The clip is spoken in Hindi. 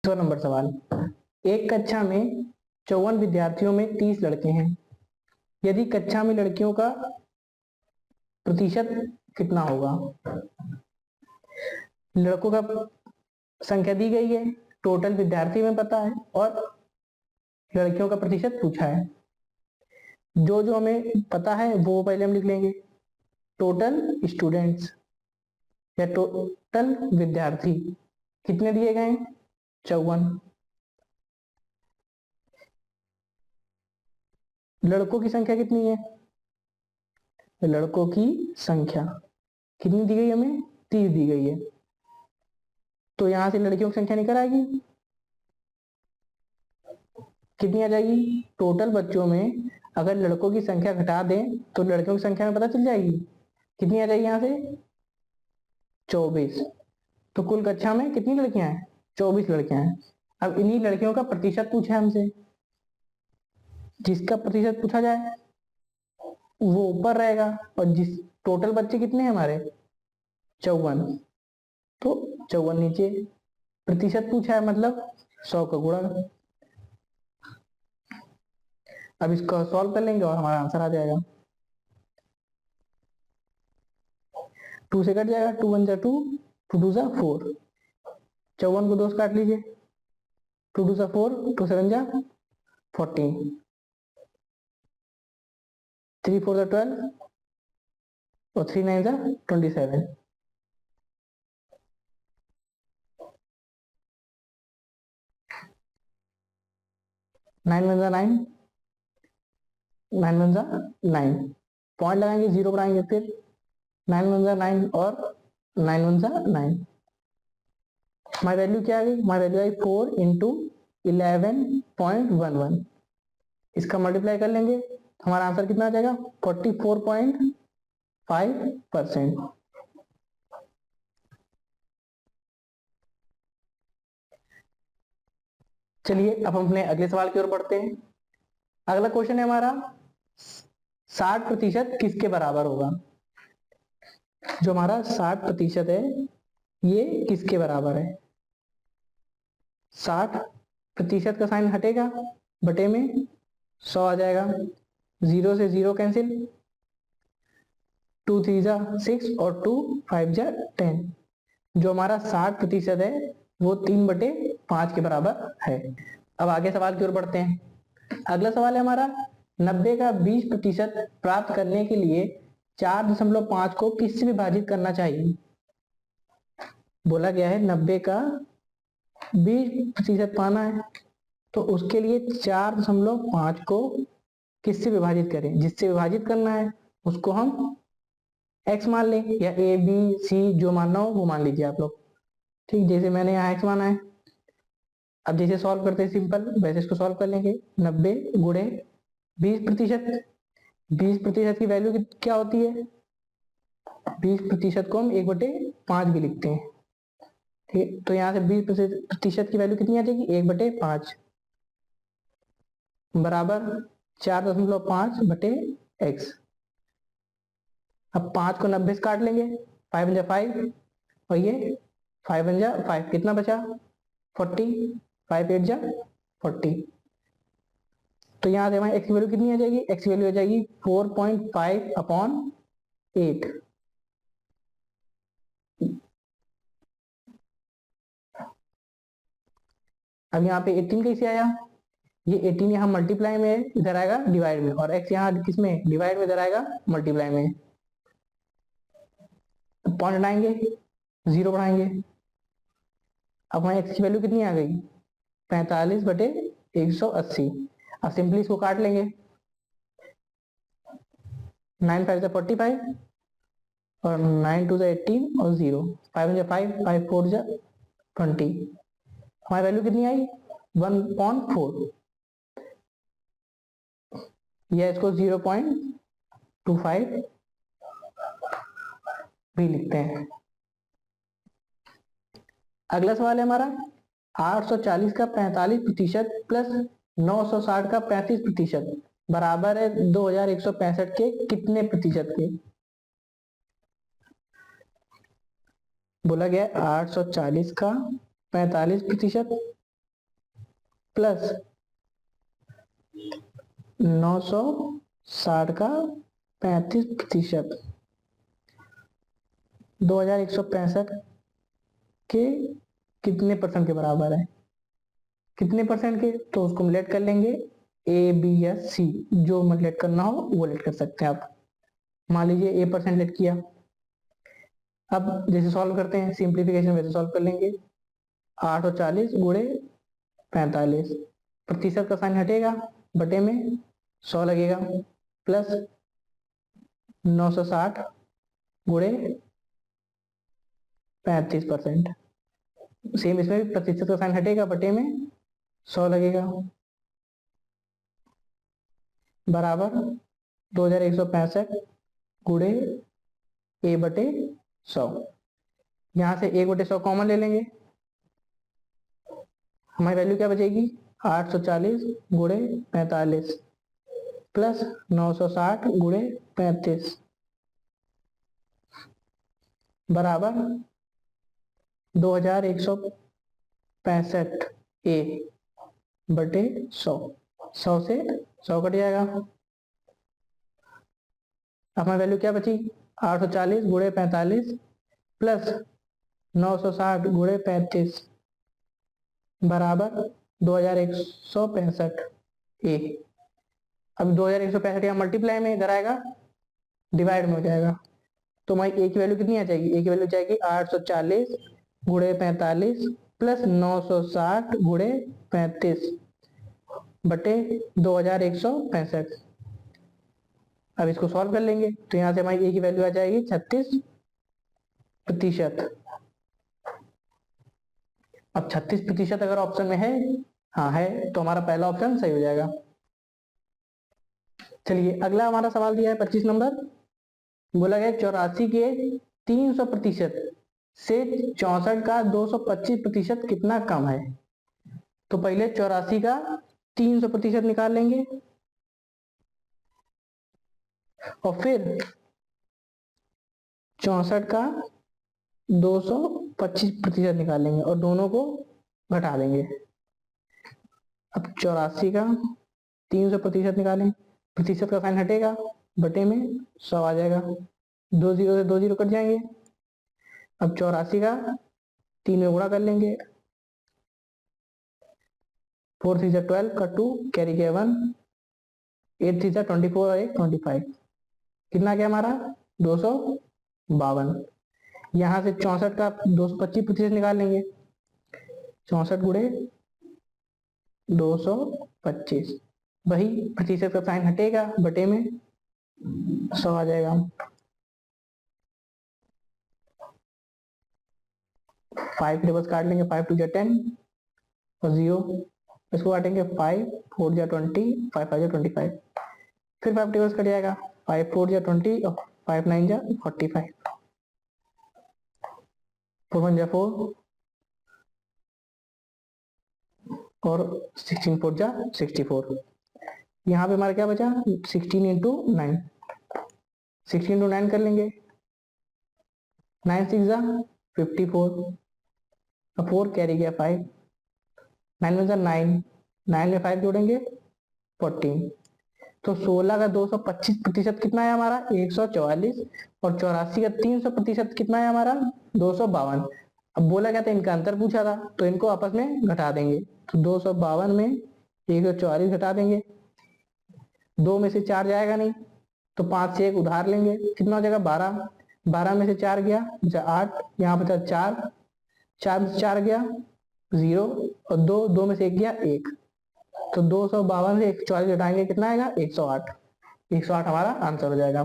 तो नंबर सवाल, एक कक्षा में 54 विद्यार्थियों में 30 लड़के हैं। यदि कक्षा में लड़कियों का प्रतिशत कितना होगा? लड़कों का संख्या दी गई है, टोटल विद्यार्थी में पता है और लड़कियों का प्रतिशत पूछा है। जो जो हमें पता है वो पहले हम लिख लेंगे। टोटल स्टूडेंट्स या टोटल विद्यार्थी कितने दिए गए हैं? 54। लड़कों की संख्या कितनी है? लड़कों की संख्या कितनी दी गई हमें? 30 दी गई है। तो यहां से लड़कियों की संख्या निकल आएगी, कितनी आ जाएगी? टोटल बच्चों में अगर लड़कों की संख्या घटा दें तो लड़कियों की संख्या में पता चल जाएगी। कितनी आ जाएगी यहां से? 24। तो कुल कक्षा में कितनी लड़कियां हैं? 24 लड़कियां हैं। अब इन्हीं लड़कियों का प्रतिशत पूछा है हमसे। जिसका प्रतिशत पूछा जाए वो ऊपर रहेगा, और जिस टोटल बच्चे कितने हैं हमारे? 54, तो 54 नीचे। प्रतिशत पूछा है मतलब 100 का गुणा। अब इसको सॉल्व कर लेंगे और हमारा आंसर आ जाएगा। 2 से कट जाएगा, 2 1 जा 2, 2 2 जा 4। 54 को 2 से काट लीजिए, 2 2 जा 4, 2 7 जा 14, 3 4 जा 12 और 3 9 जा 27। 9 1 जा 9, 9 1 जा 9। पॉइंट लगाएंगे, जीरो बढ़ाएंगे, फिर 9 1 जा 9 और 9 1 जा 9। माई वैल्यू क्या आ गई? My value I 4 into 11.11। इसका मल्टीप्लाई कर लेंगे तो हमारा आंसर कितना आ जाएगा? 44.5%। चलिए अब हम अपने अगले सवाल की ओर बढ़ते हैं। अगला क्वेश्चन है हमारा, 60% किसके बराबर होगा? जो हमारा 60% है ये किसके बराबर है? 60% का साइन हटेगा, बटे में 100 आ जाएगा। 0 से 0 कैंसिल, 2 3 जा 6 और 2 5 जा 10। जो हमारा 60% है वो 3/5 के बराबर है। अब आगे सवाल की ओर बढ़ते हैं। अगला सवाल है हमारा, 90 का 20% प्राप्त करने के लिए 4.5 को किससे विभाजित करना चाहिए? बोला गया है 90 का 20% पाना है, तो उसके लिए 4.5 को किससे विभाजित करें? जिससे विभाजित करना है उसको हम x मान लें, या a b c जो मानना हो वो मान लीजिए आप लोग। ठीक, जैसे मैंने यहाँ x माना है। अब जैसे सॉल्व करते हैं सिंपल वैसे इसको सॉल्व कर लेंगे। 90 गुणे 20%। 20% की वैल्यू क्या होती है? 20% को हम 1/5 भी लिखते हैं। ठीक, तो यहाँ से 20% की वैल्यू कितनी आ जाएगी? 1/5 बराबर 4.5/x। अब 5 को 90 से काट लेंगे, 5 1 जा 5 और ये 5 1 जा 5, कितना बचा? 40, 5 8 जा 40। तो यहाँ से हमारी x की वैल्यू कितनी आ जाएगी? x की वैल्यू आ जाएगी 4.5/8। अब यहाँ पे 18 कैसे आया? ये 18 यहाँ मल्टीप्लाई में, इधर आएगा डिवाइड में, और x यहाँ किसमें? डिवाइड में, इधर आएगा मल्टीप्लाई में। पॉइंट हटाएंगे, 0 बढ़ाएंगे। अब हमारी x की वैल्यू कितनी आ गई? 45/180। अब सिंपली इसको काट लेंगे, 9 5 जा 45 और 9 2 जा 18 और 0, 5 1 जा 5, 5 4 जा 20। हमारी वैल्यू कितनी आई? 1/4, या इसको 0.25 भी लिखते हैं। अगला सवाल है हमारा, 840 का 45% प्लस 960 का 35% बराबर है 2165 के कितने प्रतिशत के? बोला गया 840 का 45% प्लस 960 का 35%, 2165 के कितने परसेंट के बराबर है, कितने परसेंट के, तो उसको हम लेट कर लेंगे ए बी या सी, जो लेट करना हो वो लेट कर सकते हैं आप। मान लीजिए ए परसेंट लेट किया। अब जैसे सॉल्व करते हैं सिंप्लीफिकेशन वैसे सॉल्व कर लेंगे। 840 गुणे 45, प्रतिशत का साइन हटेगा, बटे में 100 लगेगा, प्लस 960 गुणे 35%, सेम इसमें भी प्रतिशत का साइन हटेगा, बटे में 100 लगेगा, बराबर 2165 गुणे ए बटे 100। यहां से 1/100 कॉमन ले लेंगे, हमारी वैल्यू क्या बचेगी, 840 गुणे 45 प्लस 960 गुणे 35 बराबर 2165 ए बटे 100, 100 से 100 कट जाएगा। अब हमारी वैल्यू क्या बची, 840 गुणे 45 प्लस 960 गुणे 35 बराबर 2165 ए। अब 2165 यहाँ मल्टीप्लाई में इधर आएगा, डिवाइड में हो जाएगा, तो हमारी ए की वैल्यू कितनी आ जाएगी, ए की वैल्यू जाएगी 840 गुणे 45 प्लस 960 गुणे 35 बटे 2165। अब इसको सॉल्व कर लेंगे, तो यहाँ से हमारी ए की वैल्यू आ जाएगी 36%। अब 36% अगर ऑप्शन में है, हाँ है, तो हमारा पहला ऑप्शन सही हो जाएगा। चलिए अगला हमारा सवाल दिया है 25 नंबर, बोला गया 84 के 300% से 64 का 225% कितना कम है। तो पहले 84 का 300% निकाल लेंगे और फिर 64 का 225% निकाल लेंगे और दोनों को घटा देंगे। अब 84 का 300% निकालें, प्रतिशत का साइन हटेगा, बटे में 100 आ जाएगा, 2 जीरो से 2 जीरो कट जाएंगे। अब 84 का 3 में गुणा कर लेंगे, 4 3 12 का 2 कैरी के 1, 8 3 24 और 1 25, कितना गया हमारा 252। यहाँ से 64 का 225% निकाल लेंगे, 64 गुणे 225, वही प्रतिशत का साइन हटेगा, बटे में 100 आ जाएगा। 5 टेबल्स काट लेंगे, 5 2 10 और 0, इसको काटेंगे 5 4 20, 5 5 25, फिर 5 टेबल्स कट जाएगा, 5 4 20 और 5 9 45, 4 1 4 और 16 4 64। यहाँ पे हमारा क्या बचा, 16 इंटू 9, 16 इंटू 9 कर लेंगे, 9 6 54, 4 कैरी गया 5, 9 में 9, 9 में 5 जोड़ेंगे 14, तो 16 का 225% कितना है हमारा 144 और 84 का 300% कितना है हमारा 252। अब बोला गया था इनका अंतर पूछा था, तो इनको आपस में घटा देंगे, तो 252 में 144 घटा देंगे, 2 में से 4 जाएगा नहीं, तो 5 से 1 उधार लेंगे, कितना हो जाएगा 12, 12 में से 4 गया बचा 8, यहाँ बचा 4, 4 में से 4 गया 0 और 2, 2 में से 1 गया 1, तो 252 से 144 घटाएंगे, कितना आएगा 108, 108 हमारा आंसर हो जाएगा।